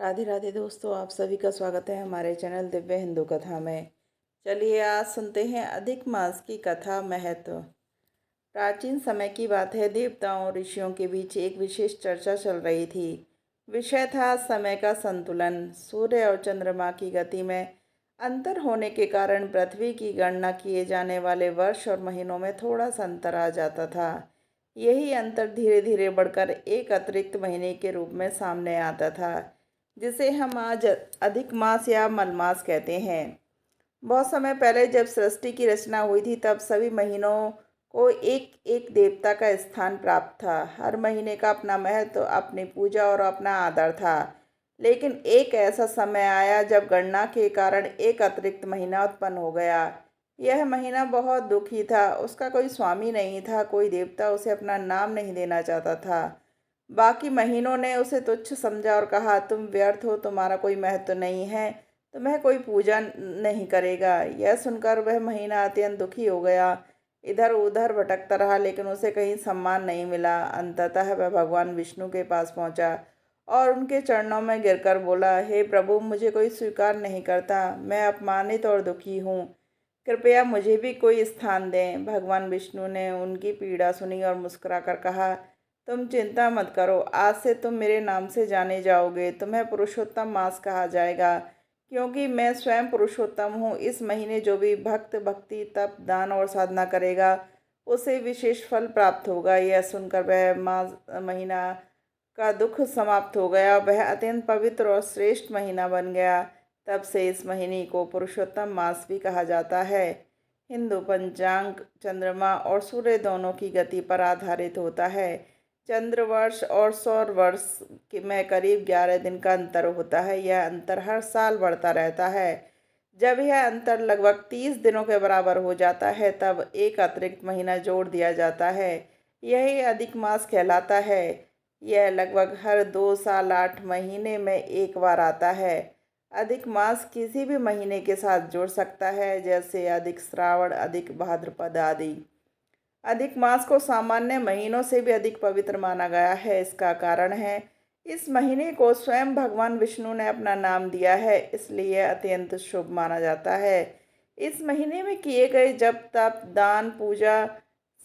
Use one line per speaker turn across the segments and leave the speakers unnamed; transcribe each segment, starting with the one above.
राधे राधे दोस्तों, आप सभी का स्वागत है हमारे चैनल दिव्य हिंदू कथा में। चलिए आज सुनते हैं अधिक मास की कथा महत्व। प्राचीन समय की बात है, देवताओं और ऋषियों के बीच एक विशेष चर्चा चल रही थी। विषय था समय का संतुलन। सूर्य और चंद्रमा की गति में अंतर होने के कारण पृथ्वी की गणना किए जाने वाले वर्ष और महीनों में थोड़ा सा अंतर आ जाता था। यही अंतर धीरे धीरे बढ़कर एक अतिरिक्त महीने के रूप में सामने आता था, जिसे हम आज अधिक मास या मलमास कहते हैं। बहुत समय पहले जब सृष्टि की रचना हुई थी, तब सभी महीनों को एक एक देवता का स्थान प्राप्त था। हर महीने का अपना महत्व, अपनी पूजा और अपना आदर था। लेकिन एक ऐसा समय आया जब गणना के कारण एक अतिरिक्त महीना उत्पन्न हो गया। यह महीना बहुत दुखी था। उसका कोई स्वामी नहीं था, कोई देवता उसे अपना नाम नहीं देना चाहता था। बाकी महीनों ने उसे तुच्छ समझा और कहा, तुम व्यर्थ हो, तुम्हारा कोई महत्व नहीं है, तुम्हें कोई पूजा नहीं करेगा। यह सुनकर वह महीना अत्यंत दुखी हो गया। इधर उधर भटकता रहा, लेकिन उसे कहीं सम्मान नहीं मिला। अंततः वह भगवान विष्णु के पास पहुंचा और उनके चरणों में गिरकर बोला, हे प्रभु, मुझे कोई स्वीकार नहीं करता। मैं अपमानित और दुखी हूँ। कृपया मुझे भी कोई स्थान दें। भगवान विष्णु ने उनकी पीड़ा सुनी और मुस्कुराकर कहा, तुम चिंता मत करो, आज से तुम मेरे नाम से जाने जाओगे। तुम्हें पुरुषोत्तम मास कहा जाएगा, क्योंकि मैं स्वयं पुरुषोत्तम हूँ। इस महीने जो भी भक्त भक्ति तप दान और साधना करेगा, उसे विशेष फल प्राप्त होगा। यह सुनकर वह महीना का दुख समाप्त हो गया। वह अत्यंत पवित्र और श्रेष्ठ महीना बन गया। तब से इस महीने को पुरुषोत्तम मास भी कहा जाता है। हिंदू पंचांग चंद्रमा और सूर्य दोनों की गति पर आधारित होता है। चंद्र वर्ष और सौर वर्ष में करीब 11 दिन का अंतर होता है। यह अंतर हर साल बढ़ता रहता है। जब यह अंतर लगभग 30 दिनों के बराबर हो जाता है, तब एक अतिरिक्त महीना जोड़ दिया जाता है। यही अधिक मास कहलाता है। यह लगभग हर 2 साल 8 महीने में एक बार आता है। अधिक मास किसी भी महीने के साथ जुड़ सकता है, जैसे अधिक श्रावण, अधिक भाद्रपद आदि। अधिक मास को सामान्य महीनों से भी अधिक पवित्र माना गया है। इसका कारण है, इस महीने को स्वयं भगवान विष्णु ने अपना नाम दिया है, इसलिए यह अत्यंत शुभ माना जाता है। इस महीने में किए गए जप तप दान पूजा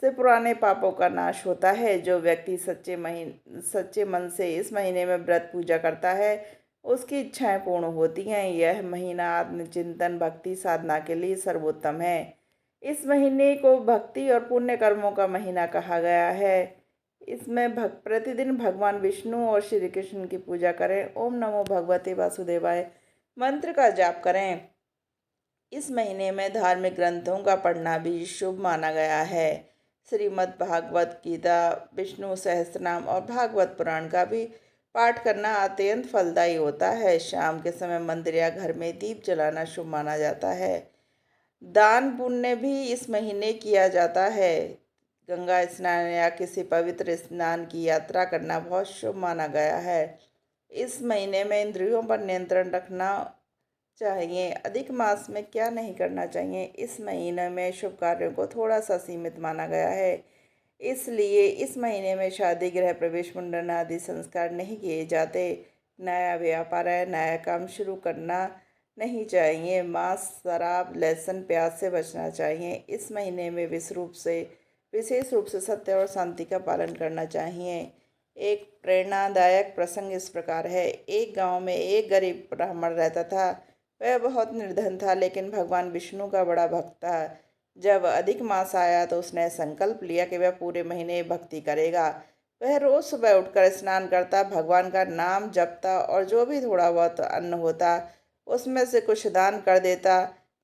से पुराने पापों का नाश होता है। जो व्यक्ति सच्चे मन से इस महीने में व्रत पूजा करता है, उसकी इच्छाएं पूर्ण होती हैं। यह महीना आत्मचिंतन भक्ति साधना के लिए सर्वोत्तम है। इस महीने को भक्ति और पुण्य कर्मों का महीना कहा गया है। इसमें प्रतिदिन भगवान विष्णु और श्री कृष्ण की पूजा करें। ओम नमो भगवते वासुदेवाय मंत्र का जाप करें। इस महीने में धार्मिक ग्रंथों का पढ़ना भी शुभ माना गया है। श्रीमद् भागवत गीता, विष्णु सहस्त्रनाम और भागवत पुराण का भी पाठ करना अत्यंत फलदायी होता है। शाम के समय मंदिर या घर में दीप जलाना शुभ माना जाता है। दान पुण्य भी इस महीने किया जाता है। गंगा स्नान या किसी पवित्र स्नान की यात्रा करना बहुत शुभ माना गया है। इस महीने में इंद्रियों पर नियंत्रण रखना चाहिए। अधिक मास में क्या नहीं करना चाहिए? इस महीने में शुभ कार्यों को थोड़ा सा सीमित माना गया है, इसलिए इस महीने में शादी, गृह प्रवेश, मुंडन आदि संस्कार नहीं किए जाते। नया व्यापार है, नया काम शुरू करना नहीं चाहिए। मांस, शराब, लहसुन, प्याज से बचना चाहिए। इस महीने में विशेष रूप से सत्य और शांति का पालन करना चाहिए। एक प्रेरणादायक प्रसंग इस प्रकार है। एक गांव में एक गरीब ब्राह्मण रहता था। वह बहुत निर्धन था, लेकिन भगवान विष्णु का बड़ा भक्त था। जब अधिक मास आया तो उसने संकल्प लिया कि वह पूरे महीने भक्ति करेगा। वह रोज सुबह उठकर स्नान करता, भगवान का नाम जपता और जो भी थोड़ा बहुत अन्न होता उसमें से कुछ दान कर देता।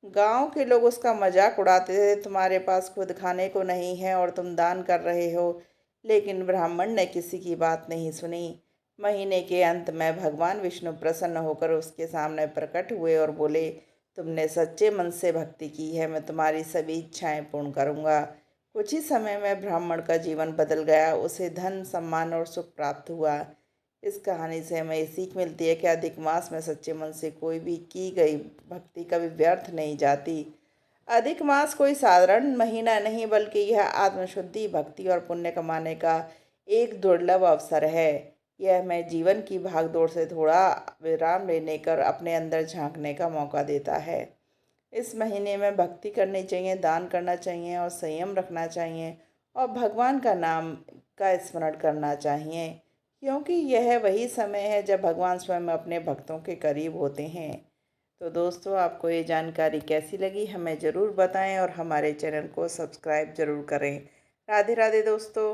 गांव के लोग उसका मजाक उड़ाते थे, तुम्हारे पास खुद खाने को नहीं है और तुम दान कर रहे हो। लेकिन ब्राह्मण ने किसी की बात नहीं सुनी। महीने के अंत में भगवान विष्णु प्रसन्न होकर उसके सामने प्रकट हुए और बोले, तुमने सच्चे मन से भक्ति की है, मैं तुम्हारी सभी इच्छाएं पूर्ण करूंगा। कुछ ही समय में ब्राह्मण का जीवन बदल गया। उसे धन, सम्मान और सुख प्राप्त हुआ। इस कहानी से हमें ये सीख मिलती है कि अधिक मास में सच्चे मन से कोई भी की गई भक्ति कभी व्यर्थ नहीं जाती। अधिक मास कोई साधारण महीना नहीं, बल्कि यह आत्मशुद्धि, भक्ति और पुण्य कमाने का एक दुर्लभ अवसर है। यह हमें जीवन की भागदौड़ से थोड़ा विराम लेने कर अपने अंदर झांकने का मौका देता है। इस महीने में भक्ति करनी चाहिए, दान करना चाहिए और संयम रखना चाहिए और भगवान का नाम का स्मरण करना चाहिए, क्योंकि यह वही समय है जब भगवान स्वयं अपने भक्तों के करीब होते हैं। तो दोस्तों, आपको ये जानकारी कैसी लगी हमें ज़रूर बताएं और हमारे चैनल को सब्सक्राइब ज़रूर करें। राधे राधे दोस्तों।